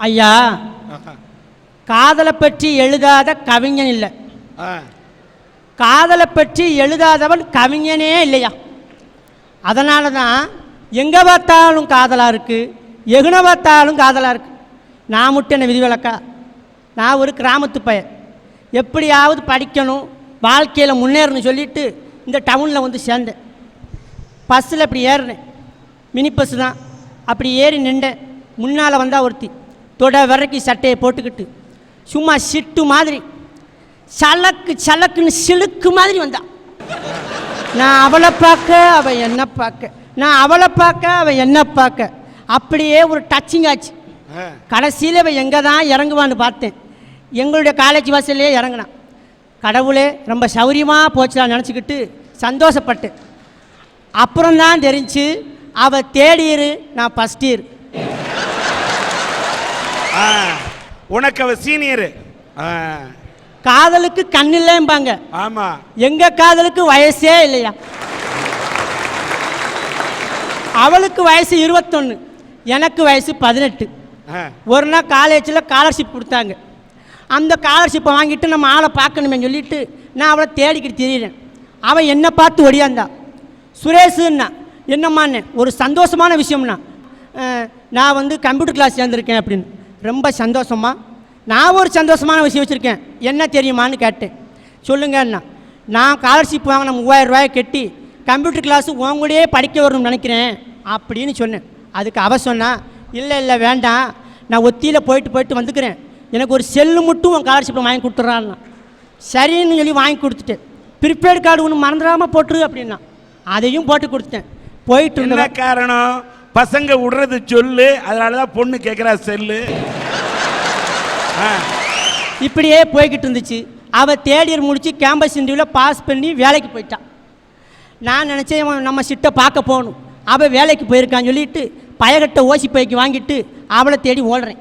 ஐயா, காதலை பற்றி எழுதாத கவிஞன் இல்லை, காதலை பற்றி எழுதாதவன் கவிஞனே இல்லையா. அதனால தான் எங்கே பார்த்தாலும் காதலாக இருக்குது, எகுன பார்த்தாலும் காதலாக இருக்குது. நான் மட்டும் என்ன விதிவிலக்கா? நான் ஒரு கிராமத்து பையன், எப்படியாவது படிக்கணும், வாழ்க்கையில் முன்னேறணும்னு சொல்லிவிட்டு இந்த டவுனில் வந்து சேர்ந்தேன். பஸ்ஸில் இப்படி ஏறினேன், மினி பஸ்ஸு தான். அப்படி ஏறி நின்றேன். முன்னால் வந்தால் ஒருத்தி தொட விறக்கி சட்டையை போட்டுக்கிட்டு சும்மா சிட்டு மாதிரி சலக்கு சலக்குன்னு சிலுக்கு மாதிரி வந்தான். நான் அவளை பார்க்க அவள் என்ன பார்க்க, நான் அவளை பார்க்க அவள் என்ன பார்க்க, அப்படியே ஒரு டச்சிங் ஆச்சு. கடைசியில் அவள் எங்கே தான் இறங்குவான்னு பார்த்தேன். எங்களுடைய காலேஜ் வாசல்லையே இறங்கினான். கடவுளே ரொம்ப சௌரியமாக போச்சுதான் நினச்சிக்கிட்டு சந்தோஷப்பட்டேன். அப்புறம்தான் தெரிஞ்சு அவள் தேர்ட் இயரு, நான் ஃபஸ்ட் இயர். உனக்கு அவ சீனியரு. காதலுக்கு கண் இல்லைம்பாங்க. ஆமா, எங்க காதலுக்கு வயசே இல்லையா. அவளுக்கு வயசு 21, எனக்கு வயசு 18. ஒரு நாள் காலேஜில் ஸ்காலர்ஷிப் கொடுத்தாங்க. அந்த ஸ்காலர்ஷிப்பை வாங்கிட்டு நம்ம ஆளை பார்க்கணுமே சொல்லிட்டு நான் அவளை தேடிக்கிட்டு திரியிறேன். அவன் என்னை பார்த்து ஒடியாந்தான். சுரேஷுன்னா என்னம்மான்னு, ஒரு சந்தோஷமான விஷயம்னா, நான் வந்து கம்ப்யூட்டர் கிளாஸ் சேர்ந்துருக்கேன் அப்படின்னு. ரொம்ப சந்தோஷமா, நான் ஒரு சந்தோஷமான விஷயம் வச்சுருக்கேன், என்ன தெரியுமான்னு கேட்டேன். சொல்லுங்கண்ணா, நான் ஸ்காலர்ஷிப் வாங்கின 3000 ரூபாயை கட்டி கம்ப்யூட்டர் கிளாஸு உங்களையே படிக்க வரணும்னு நினைக்கிறேன் அப்படின்னு சொன்னேன். அதுக்கு அவ சொன்னா, இல்லை இல்லை வேண்டாம், நான் ஒத்தியில் போயிட்டு வந்துக்கிறேன், எனக்கு ஒரு செல்லு மட்டும் உன் ஸ்காலர்ஷிப்பை வாங்கி கொடுத்துட்றான்னா. சரின்னு சொல்லி வாங்கி கொடுத்துட்டேன். ப்ரீபெய்டு கார்டு ஒன்று மறந்துடாமல் போட்டுரு அப்படின்னா அதையும் போட்டு கொடுத்துட்டேன். போயிட்டு இருந்த காரணம் பசங்க விடுறது சொல்லு, அதனால தான் பொண்ணு கேட்குறா செல்லு. இப்படியே போய்கிட்டு இருந்துச்சு. அவள் தேர்ட் இயர் முடித்து கேம்பஸ் இன்டர்வியூவில் பாஸ் பண்ணி வேலைக்கு போயிட்டான். நான் நினச்சேன் நம்ம சிட்டை பார்க்க போகணும். அவள் வேலைக்கு போயிருக்கான்னு சொல்லிட்டு பயகட்ட ஓசி பைக்கு வாங்கிட்டு அவளை தேடி ஓடுறேன்.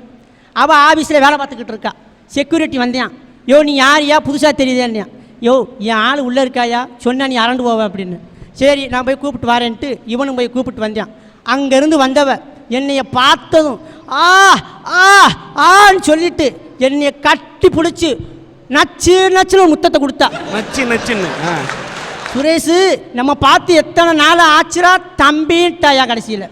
அவள் ஆஃபீஸில் வேலை பார்த்துக்கிட்டு இருக்கா. செக்யூரிட்டி வந்தேன். யோ நீ யாரையா புதுசாக தெரியுதேன்யா. யோ என் ஆள் உள்ளே இருக்காயா, சொன்னா நீ அரண்டு போவேன் அப்படின்னு. சரி நான் போய் கூப்பிட்டு வரேன்ட்டு இவனும் போய் கூப்பிட்டு வந்தேன். அங்கேருந்து வந்தவ என்னைய பார்த்ததும் ஆ ஆ ஆன்னு சொல்லிட்டு என்னைய கட்டி பிடிச்சி நச்சு நச்சுன்னு ஒரு முத்தத்தை கொடுத்தா. நச்சு நச்சுன்னு. சுரேஷு நம்ம பார்த்து எத்தனை நாள் ஆச்சுரா தம்பிட்டாயா. கடைசியில்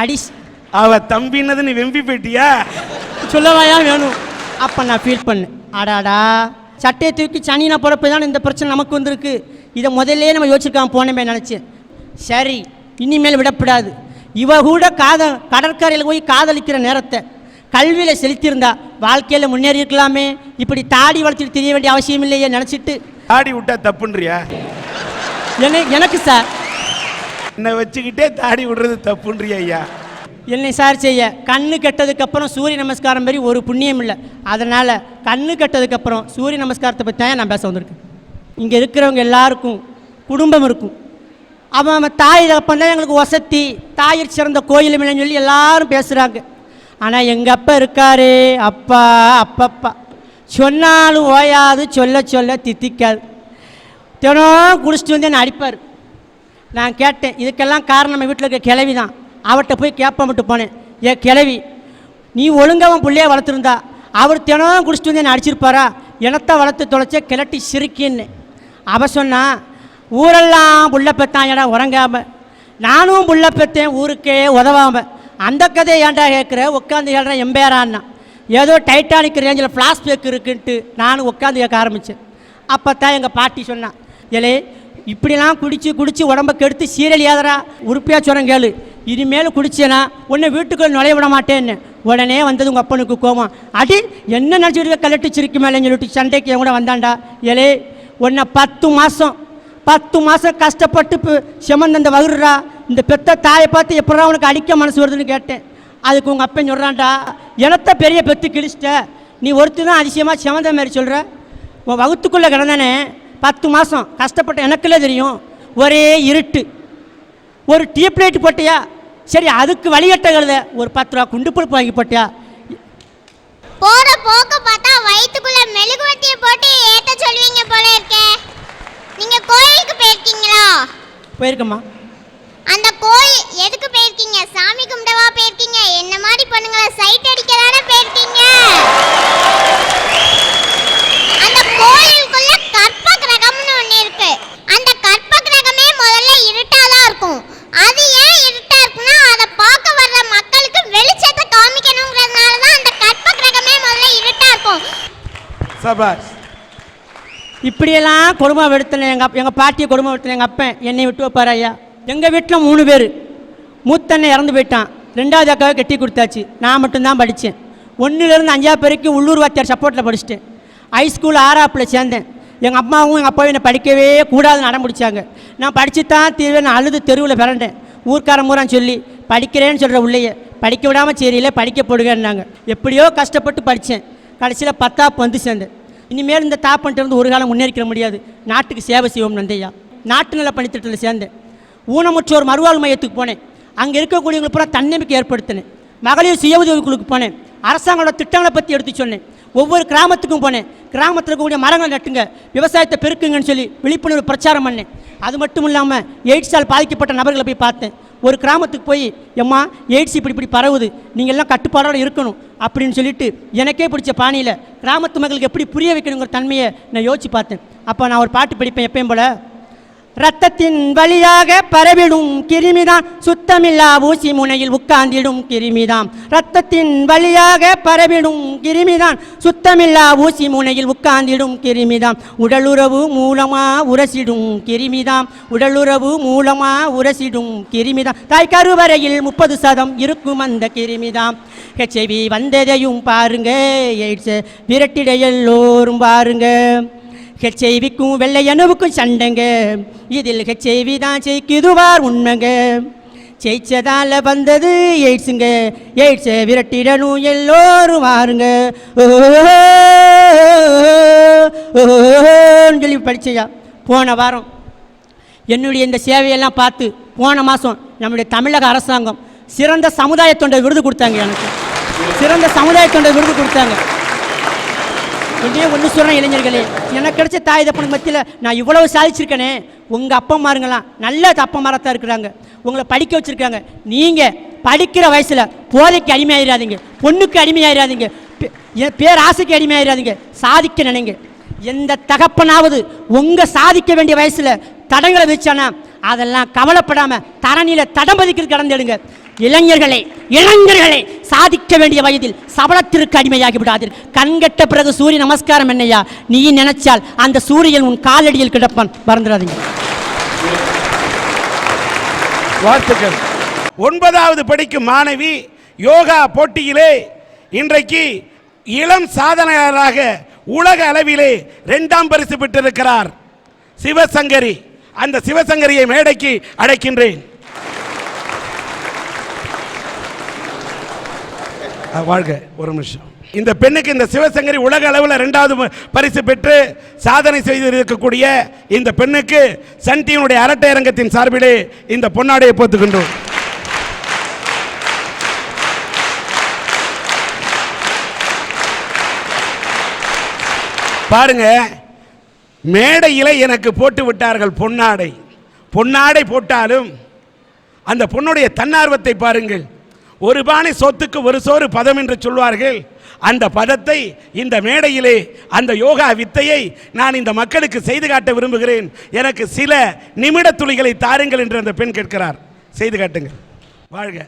அடிஸ் அவ தம்பின்னது நீ வெம்பி போயிட்டியா சொல்லவாயா வேணும். அப்போ நான் ஃபீல் பண்ணேன், அடாடா சட்டையை தூக்கி சனினா போகிறப்ப தான் இந்த பிரச்சனை நமக்கு வந்திருக்கு. இதை முதல்லே நம்ம யோசிச்சுருக்காம போனமே நினச்சேன். சரி இனிமேல் விடப்படாது. இவ கூட கடற்கரையில் போய் காதலிக்கிற நேரத்தை கல்வியில் செலுத்தியிருந்தா வாழ்க்கையில் முன்னேறி இருக்கலாமே. இப்படி தாடி வளர்த்துட்டு தெரிய வேண்டிய அவசியம் இல்லையே நினச்சிட்டு. தாடி விட்டா தப்புன்றியா? எனக்கு சார் என்னை வச்சுக்கிட்டே தாடி விடுறது தப்புன்றியா ஐயா? என்னை சார் செய்ய கண்ணு கெட்டதுக்கப்புறம் சூரிய நமஸ்காரம் மாதிரி ஒரு புண்ணியம் இல்லை. அதனால் கண்ணு கெட்டதுக்கப்புறம் சூரிய நமஸ்காரத்தை பற்றி தான் நான் பேச வந்திருக்கேன். இங்கே இருக்கிறவங்க எல்லாருக்கும் குடும்பம் இருக்கும். அவன் தாய் அப்போ தான் எங்களுக்கு வசதி, தாயிற் சிறந்த கோயில் இல்லைன்னு சொல்லி எல்லாரும் பேசுகிறாங்க. ஆனால் எங்கள் அப்பா இருக்காரு, அப்பா அப்பப்பா சொன்னாலும் ஓயாது, சொல்ல சொல்ல தித்திக்காது. தினம் குடிச்சிட்டு வந்து என்னை அடிப்பார். நான் கேட்டேன், இதுக்கெல்லாம் காரணம் நம்ம வீட்டில் இருக்க கிளவி தான். அவர்கிட்ட போய் கேட்ப மட்டும் போனேன், ஏ கிளவி நீ ஒழுங்காக அவன் பிள்ளைய வளர்த்துருந்தா அவர் தினம் குடிச்சிட்டு வந்து என்னை அடிச்சிருப்பாரா, எனத்தை வளர்த்து தொலைச்ச கிளட்டி சிரிக்கின்னு. அவ சொன்னா, ஊரெல்லாம் புள்ள பெத்தான் ஏடா உறங்காம, நானும் புள்ள பெத்தேன் ஊருக்கே உதவாம, அந்த கதையை ஏன்டா கேட்குற, உட்காந்து கேட்குறேன் எம்பேரான்னா. ஏதோ டைட்டானிக் ரேஞ்சில் ஃப்ளாஷ்பேக் இருக்குன்ட்டு நானும் உட்காந்து கேட்க ஆரம்பித்தேன். அப்போ தான் எங்கள் பாட்டி சொன்னான், ஏலே இப்படிலாம் குடிச்சு உடம்பை கெடுத்து சீரழியாதரா, உறுப்பியாக சொன்னேன் கேளு, இனிமேல் குடிச்சேனா உன்னை வீட்டுக்குள்ள நுழைய விட மாட்டேன்னு. உடனே வந்தது உங்கள் அப்பனுக்கு கோவம். அடி என்ன நினச்சிட்டு கலட்டிச்சிருக்கு மேலேன்னு சொல்லிட்டு சண்டைக்கு என் கூட வந்தாண்டா. ஏலே உன்னை 10 மாதம் கஷ்டப்பட்டு செமந்தந்த வகுறா, இந்த பெத்த தாயை பார்த்து எப்படா உனக்கு அடிக்க மனசு வருதுன்னு கேட்டேன். அதுக்கு உங்கள் அப்பன் சொல்கிறான்டா, எனத்த பெரிய பெத்து கிழிச்சிட்ட, நீ ஒருத்தி தான் அதிசயமாக செமந்த மாதிரி சொல்கிற, உன் வகுத்துக்குள்ளே கிடந்தானே 10 மாதம் கஷ்டப்பட்ட எனக்குள்ளே தெரியும். ஒரே இருட்டு, ஒரு டியூப் லைட் போட்டியா, சரி அதுக்கு வழிகட்ட கழுத ஒரு 10 ரூபா குண்டு பருப்பு வாங்கி போட்டியா. போற போக்க பார்த்தா வயித்துக்குள்ள மெழுகுவர்த்தியை போட்டு ஏத்த சொல்வீங்க போல இருக்கே. நீங்க கோயிலுக்கு போயிருக்கீங்களா? போயிருக்கம்மா. அந்த கோயில் எதுக்கு முன்னாடி பொண்ணுங்களை சைட் அடிக்க தானே போயிருக்கீங்க. அந்த கோயிலுக்குள்ள கற்ப கிரகம்னு ஒண்ணு இருக்கு. அந்த கற்ப கிரகமே முதல்ல இருட்டா தான் இருக்கும். அது ஏன் இருட்டா இருக்குன்னா அதை பார்க்க வர்ற மக்களுக்கு வெளிச்சத்தை காமிக்கணுங்கிறதுனால தான் அந்த கற்ப கிரகமே முதல்ல இருட்டா இருக்கும். சபாஷ். இப்படியெல்லாம் கொடுமை எடுத்தன எங்கள் பாட்டியை கொடுமை எடுத்தன எங்கள் அப்பன் என்னை விட்டு வைப்பார் ஐயா. எங்கள் வீட்டில் 3 பேர். மூத்தண்ணன் இறந்து போயிட்டான். 2வது அக்காவை கட்டி கொடுத்தாச்சு. நான் மட்டும்தான் படித்தேன். 1லேருந்து 5ஆவது வரைக்கும் உள்ளூர் வாத்தியார் சப்போர்ட்டில் படிச்சுட்டேன். ஹைஸ்கூல் 6ஆப்பில் சேர்ந்தேன். எங்கள் அம்மாவும் எங்கள் அப்பாவும் என்னை படிக்கவே கூடாதுன்னு அடம் பிடிச்சாங்க. நான் படித்து தான் தீர்வே. நான் அழுது தெருவில் பிறண்டேன். ஊர்க்காரன் பூரா சொல்லி படிக்கிறேன்னு சொல்கிற உள்ளேயே படிக்க விடாமல் சரியில்லை படிக்க போடுங்கன்னாங்க. எப்படியோ கஷ்டப்பட்டு படித்தேன். கடைசியில் 10ஆப்பு வந்து சேர்ந்தேன். இனிமேல் இந்த தாப்பன்ட்டு இருந்து ஒரு காலம் முன்னேறிக்கிற முடியாது. நாட்டுக்கு சேவை செய்வோம் நந்தையா. நாட்டு நல பணித்திட்டத்தில் சேர்ந்தேன். ஊனமுற்றோர் மறுவாழ்வு மையத்துக்கு போனேன். அங்கே இருக்கக்கூடியவங்களுக்கு பூரா தன்னம்பிக்கை ஏற்படுத்தினேன். மகளிர் சுய உதவிக்குழுக்கு போனேன். அரசாங்கோட திட்டங்களை பற்றி எடுத்து சொன்னேன். ஒவ்வொரு கிராமத்துக்கும் போனேன். கிராமத்தில் இருக்கக்கூடிய மரங்கள் நட்டுங்க, விவசாயத்தை பெருக்குங்கன்னு சொல்லி விழிப்புணர்வு பிரச்சாரம் பண்ணேன். அது மட்டும் இல்லாமல் எய்ட்ஸால் பாதிக்கப்பட்ட நபர்களை போய் பார்த்தேன். ஒரு கிராமத்துக்கு போய் எம்மா எய்ட்ஸ் இப்படி பரவுது, நீங்கள் எல்லாம் கட்டுப்பாடோடு இருக்கணும் அப்படின்னு சொல்லிட்டு எனக்கே பிடிச்ச பாணியில் கிராமத்து மக்களுக்கு எப்படி புரிய வைக்கணுங்கிற தன்மையை நான் யோசித்து பார்த்தேன். அப்போ நான் ஒரு பாட்டு படிப்பேன் எப்பயும் போல். ரத்தத்தின் வழியாக பரவிடும் கிருமிதான் சுத்தமில்லா ஊசி முனையில் உட்கார்ந்திடும் கிருமிதான். ரத்தத்தின் வழியாக பரவிடும் கிருமிதான் சுத்தமில்லா ஊசி முனையில் உட்கார்ந்திடும் கிருமிதான். உடலுறவு மூலமா உரசிடும் கிருமிதான். உடலுறவு மூலமா உரசிடும் கிருமிதான். தாய் கருவறையில் 30% இருக்கும் அந்த கிருமிதான். HIV வந்ததையும் பாருங்க, எய்ட்ஸ் விரட்டிட எல்லோரும் பாருங்க. HIV-க்கும் வெள்ளை அணுவுக்கும் சண்டைங்க, இதில் HIV தான் ஜெயிக்குதுவார் உண்மைங்க. ஜெயிச்சதால வந்தது எய்ட்ஸுங்க, எய்ட்ஸை விரட்டிடணும் எல்லோரும் வாருங்க. சொல்லி படிச்சையா. போன வாரம் என்னுடைய இந்த சேவையெல்லாம் பார்த்து போன மாதம் நம்முடைய தமிழக அரசாங்கம் சிறந்த சமுதாய தொண்டை விருது கொடுத்தாங்க. எனக்கு சிறந்த சமுதாய தொண்டை விருது கொடுத்தாங்க. என்னையே ஒன்று சொல்கிறேன் இளைஞர்களே, எனக்கு கிடைச்ச தாய் தப்பனுக்கு மத்தியில் நான் இவ்வளவு சாதிச்சிருக்கேனே. உங்கள் அப்பா அம்மாருங்களாம் நல்ல அப்பா தான் இருக்கிறாங்க, உங்களை படிக்க வச்சுருக்காங்க. நீங்கள் படிக்கிற வயசில் போதைக்கு அடிமையாயிராதீங்க, பொண்ணுக்கு அடிமையாயிராதீங்க, பேராசைக்கு அடிமையாயிராதீங்க. சாதிக்க நினைங்க. எந்த தகப்பனாவது உங்கள் சாதிக்க வேண்டிய வயசில் தடங்களை வச்சானா அதெல்லாம் கவலைப்படாமல் தரணியில் தடம் பதிக்கிறது கடந்துடுங்க. இளைஞர்களே இளைஞர்களே, சாதிக்க வேண்டிய வயதில் சபலத்திற்கு அடிமையாகி விடாதீர்கள். கண்கட்ட பிறகு சூரிய நமஸ்காரம் என்னையா, நீ நினைச்சால் அந்த சூரியன் உன் காலடியில் கிடப்பான், மறந்துடாதீங்க. வாழ்த்துக்கள். 9வது படிக்கும் மாணவி யோகா போட்டியிலே இன்றைக்கு இளம் சாதனையாளராக உலக அளவிலே 2ஆம் பரிசு பெற்றிருக்கிறார் சிவசங்கரி. அந்த சிவசங்கரியை மேடைக்கு அழைக்கின்றேன். வாழ்க. ஒரு நிமிஷம். இந்த பெண்ணுக்கு, இந்த சிவசங்கரி உலக அளவில் 2வது பரிசு பெற்று சாதனை செய்திருக்கக்கூடிய இந்த பெண்ணுக்கு சன் டிவியினுடைய அரட்டை அரங்கத்தின் சார்பிலே இந்த பொன்னாடையை போத்துக்கின்றோம். பாருங்க, மேடையில் எனக்கு போட்டு விட்டார்கள் பொன்னாடை. பொன்னாடை போட்டாலும் அந்த பொண்ணுடைய தன்னார்வத்தை பாருங்கள். ஒரு பானை சொத்துக்கு ஒரு சோறு பதம் என்று சொல்வார்கள். அந்த பதத்தை இந்த மேடையிலே, அந்த யோகா வித்தையை நான் இந்த மக்களுக்கு செய்து காட்ட விரும்புகிறேன். எனக்கு சில நிமிட துளிகளை தாருங்கள் என்று அந்த பெண் கேட்கிறார். செய்து காட்டுங்கள். வாழ்க.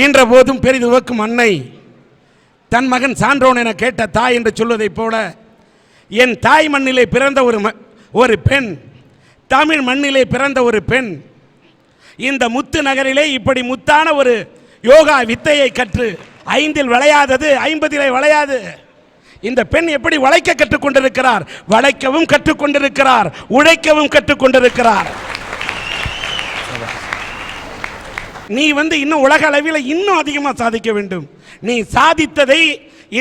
ஈன்ற போதும் பெரிதுவக்கும் அன்னை தன் மகன் சான்றோன் என கேட்ட தாய் என்று சொல்வதைப் போல என் தாய் மண்ணிலே பிறந்த ஒரு பெண், தமிழ் மண்ணிலே பிறந்த ஒரு பெண் இந்த முத்து நகரிலே இப்படி முத்தான ஒரு யோகா வித்தையை கற்று 5இல் விளையாதது 50இலே விளையாது. இந்த பெண் எப்படி வளைக்க கற்றுக்கொண்டிருக்கிறார், வளைக்கவும் கற்றுக்கொண்டிருக்கிறார், உழைக்கவும் கற்றுக்கொண்டிருக்கிறார். நீ இன்னும் உலக அளவில் இன்னும் அதிகமாக சாதிக்க வேண்டும். நீ சாதித்ததை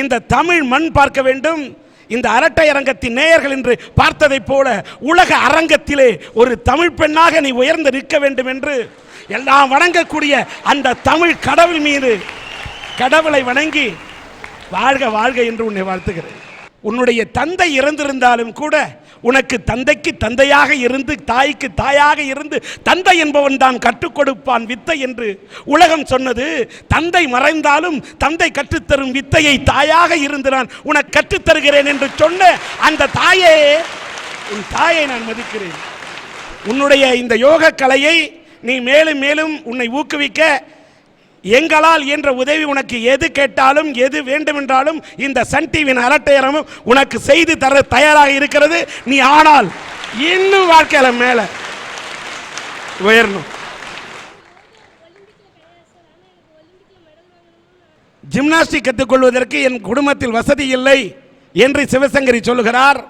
இந்த தமிழ் மண் பார்க்க வேண்டும். இந்த அரட்டை அரங்கத்தின் நேயர்கள் என்று பார்த்ததை போல உலக அரங்கத்திலே ஒரு தமிழ் பெண்ணாக நீ உயர்ந்து நிற்க வேண்டும் என்று எல்லாம் வணங்கக்கூடிய அந்த தமிழ் கடவுள் மீது கடவுளை வணங்கி வாழ்க வாழ்க என்று உன்னை வாழ்த்துகிறேன். உன்னுடைய தந்தை இறந்திருந்தாலும் கூட உனக்கு தந்தைக்கு தந்தையாக இருந்து தாய்க்கு தாயாக இருந்து தந்தை என்பவன் தான் கற்றுக் கொடுப்பான் வித்தை என்று உலகம் சொன்னது. தந்தை மறைந்தாலும் தந்தை கற்றுத்தரும் வித்தையை தாயாக இருந்து நான் உனக்கு கற்றுத்தருகிறேன் என்று சொன்ன அந்த தாயே, உன் தாயை நான் மதிக்கிறேன். உன்னுடைய இந்த யோக கலையை நீ மேலும் மேலும் உன்னை ஊக்குவிக்க எங்களால் என்ற உதவி உனக்கு எது கேட்டாலும் எது வேண்டுமென்றாலும் இந்த சன் டிவியின் அரட்டையரமும் உனக்கு செய்து தர தயாராக இருக்கிறது. நீ ஆனால் இன்னும் வாழ்க்கையில மேல உயரணும். ஜிம்னாஸ்டிக் கற்றுக்கொள்வதற்கு என் குடும்பத்தில் வசதி இல்லை என்று சிவசங்கரி சொல்லுகிறார்.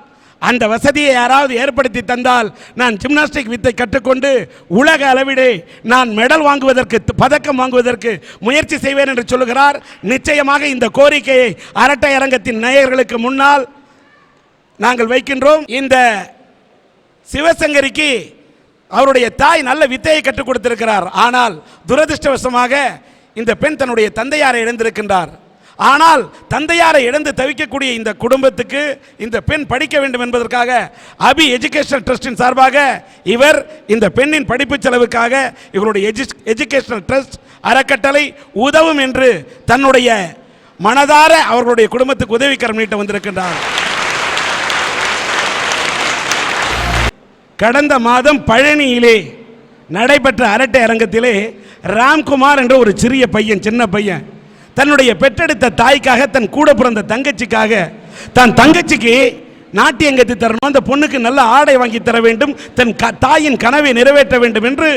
அந்த வசதியை யாராவது ஏற்படுத்தி தந்தால் நான் ஜிம்னாஸ்டிக் வித்தை கற்றுக்கொண்டு உலக அளவிலே நான் மெடல் வாங்குவதற்கு, பதக்கம் வாங்குவதற்கு முயற்சி செய்வேன் என்று சொல்லுகிறார். நிச்சயமாக இந்த கோரிக்கையை அரட்டை அரங்கத்தின் நேயர்களுக்கு முன்னால் நாங்கள் வைக்கின்றோம். இந்த சிவசங்கரிக்கு அவருடைய தாய் நல்ல வித்தையை கற்றுக் கொடுத்திருக்கிறார். ஆனால் துரதிருஷ்டவசமாக இந்த பெண் தன்னுடைய தந்தையாரை இழந்திருக்கின்றார். ஆனால் தந்தையாரை இழந்து தவிக்கக்கூடிய இந்த குடும்பத்துக்கு இந்த பெண் படிக்க வேண்டும் என்பதற்காக அபி எஜுகேஷனல் ட்ரஸ்டின் சார்பாக இவர் இந்த பெண்ணின் படிப்பு செலவுக்காக இவருடைய எஜுகேஷனல் ட்ரஸ்ட் அறக்கட்டளை உதவும் என்று தன்னுடைய மனதார அவர்களுடைய குடும்பத்துக்கு உதவிக்கரம் நீட்ட வந்திருக்கின்றார். கடந்த மாதம் பழனியிலே நடைபெற்ற அரட்டை அரங்கத்திலே ராம்குமார் என்ற ஒரு சிறிய பையன், சின்ன பையன் தன்னுடைய பெற்றெடுத்த தாய்க்காக, தன் கூட பிறந்த தங்கச்சிக்காக, தன் தங்கச்சிக்கு நாட்டியம் கற்று தரணும், அந்த பொண்ணுக்கு நல்ல ஆடை வாங்கி தர வேண்டும், தன் தாயின் கனவை நிறைவேற்ற வேண்டும் என்று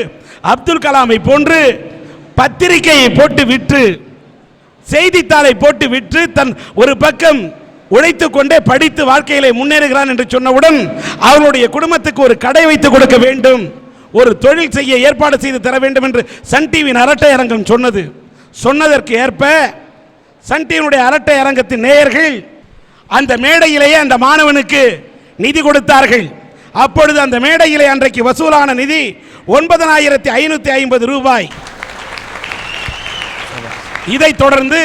அப்துல் கலாமை போன்று பத்திரிகையை போட்டு விற்று, செய்தித்தாளை போட்டு விற்று, தன் ஒரு பக்கம் உழைத்து கொண்டே படித்து வாழ்க்கையிலே முன்னேறுகிறான் என்று சொன்னவுடன் அவருடைய குடும்பத்துக்கு ஒரு கடை வைத்து கொடுக்க வேண்டும், ஒரு தொழில் செய்ய ஏற்பாடு செய்து தர வேண்டும் என்று சன் டிவியின் அரட்டை அரங்கம் சொன்னதற்கு ஏற்ப சன் டிவியினுடைய அரட்டை அரங்கத்தின் நேயர்கள் அந்த மேடையிலேயே அந்த மாணவனுக்கு நிதி கொடுத்தார்கள். அப்பொழுது அந்த மேடையிலே அன்றைக்கு வசூலான நிதி 9550 ரூபாய். இதைத் தொடர்ந்து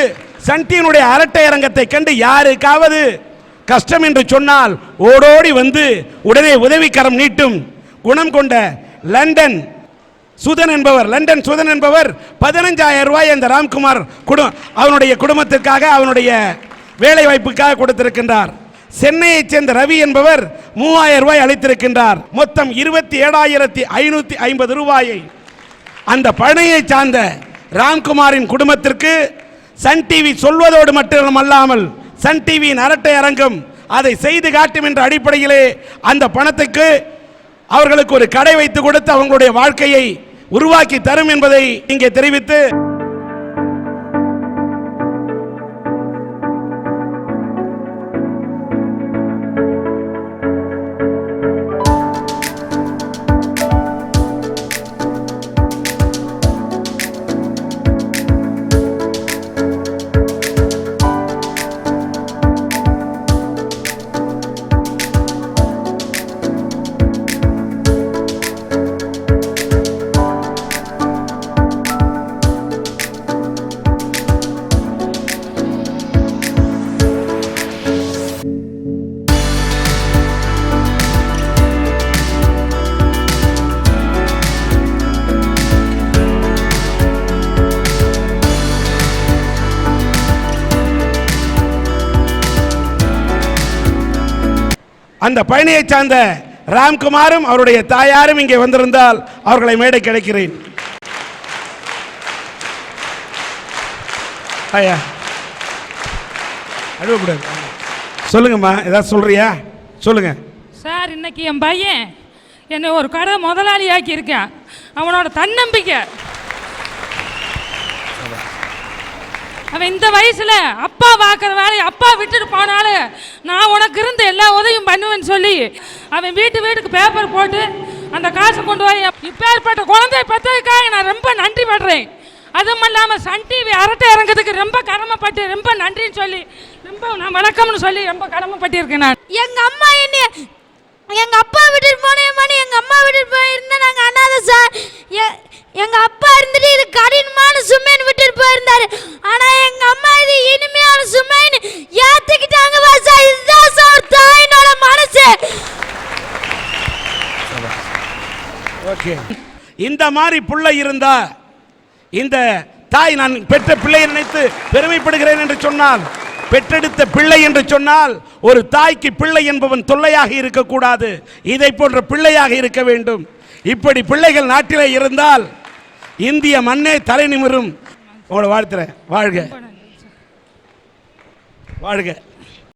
சன் டிவியினுடைய அரட்டை அரங்கத்தை கண்டு யாருக்காவது கஷ்டம் என்று சொன்னால் ஓடோடி வந்து உடனே உதவிக்கரம் நீட்டும் குணம் கொண்ட லண்டன் சுதன் என்பவர் 15,000 ரூபாய் அந்த ராம்குமார் அவனுடைய குடும்பத்திற்காக, அவனுடைய வேலை வாய்ப்புக்காக கொடுத்திருக்கின்றார். சென்னையைச் சேர்ந்த ரவி என்பவர் 3000 ரூபாய் அளித்திருக்கின்றார். மொத்தம் 27,550 ரூபாயை அந்த பழனியை சார்ந்த ராம்குமாரின் குடும்பத்திற்கு சன் டிவி சொல்வதோடு மட்டுமல்லாமல் சன் டிவியின் அரட்டை அரங்கம் அதை செய்து காட்டும் என்ற அடிப்படையிலே அந்த பணத்துக்கு அவர்களுக்கு ஒரு கடை வைத்து கொடுத்து அவங்களுடைய வாழ்க்கையை உருவாக்கி தரும் என்பதை இங்கே தெரிவித்து அந்த பழனியை சார்ந்த ராம்குமாரும் அவருடைய தாயாரும் இங்கே வந்திருந்தால் அவர்களை மேடை கிடைக்கிறேன். ஐயா அழுவக்கூடாது. சொல்லுங்கம்மா, ஏதாவது சொல்றியா? சொல்லுங்க சார். இன்னைக்கு என் பையன் என்னை ஒரு கடை முதலாளி ஆக்கியிருக்கான். அவனோட தன்னம்பிக்கை, அவன் இந்த வயசுல அப்பா பார்க்குற வேலையை அப்பா விட்டுட்டு போனாலும் நான் உனக்கு இருந்து எல்லா உதவியும் பண்ணுவேன்னு சொல்லி அவன் வீட்டுக்கு பேப்பர் போட்டு அந்த காசை கொண்டு போய் இப்பேற்பட்ட குழந்தைய பெற்றதுக்காக நான் ரொம்ப நன்றி படுறேன். அதுவும் இல்லாமல் சன் டிவி அரட்டை இறங்கிறதுக்கு ரொம்ப கடமைப்பட்டு ரொம்ப நன்றின்னு சொல்லி ரொம்ப நான் வணக்கம்னு சொல்லி ரொம்ப கடமைப்பட்டிருக்கேன். நான் எங்கள் அம்மா என்ன எங்கள் அப்பா விட்டுட்டு போனேன், எங்கள் அம்மா விட்டுட்டு போயிருந்தா நாங்கள் அண்ணாத சார். எங்கள் அப்பா இருந்துட்டு இது கடினமான சுமைன்னு விட்டுட்டு போயிருந்தாரு. ஆனால் எங்கள் அம்மா இது இனிமையான சுமைன்னு ஏற்றுக்கிட்டாங்க வாசா. இதுதான் சார் ஒரு தாயினோட மனசு. ஓகே, இந்த மாதிரி பிள்ளை இருந்தா, இந்த தாய் நான் பெற்ற பிள்ளை நினைத்து பெருமைப்படுகிறேன் என்று சொன்னால், பெற்றெடுத்த பிள்ளை என்று சொன்னால் ஒரு தாய்க்கு பிள்ளை என்பவன் தொல்லையாக இருக்கக்கூடாது, இதை போன்ற பிள்ளையாக இருக்க வேண்டும். இப்படி பிள்ளைகள் நாட்டிலே இருந்தால் இந்திய மண்ணே தலை நிமிரும். உங்களை வாழ்த்துறேன். வாழ்க வாழ்க.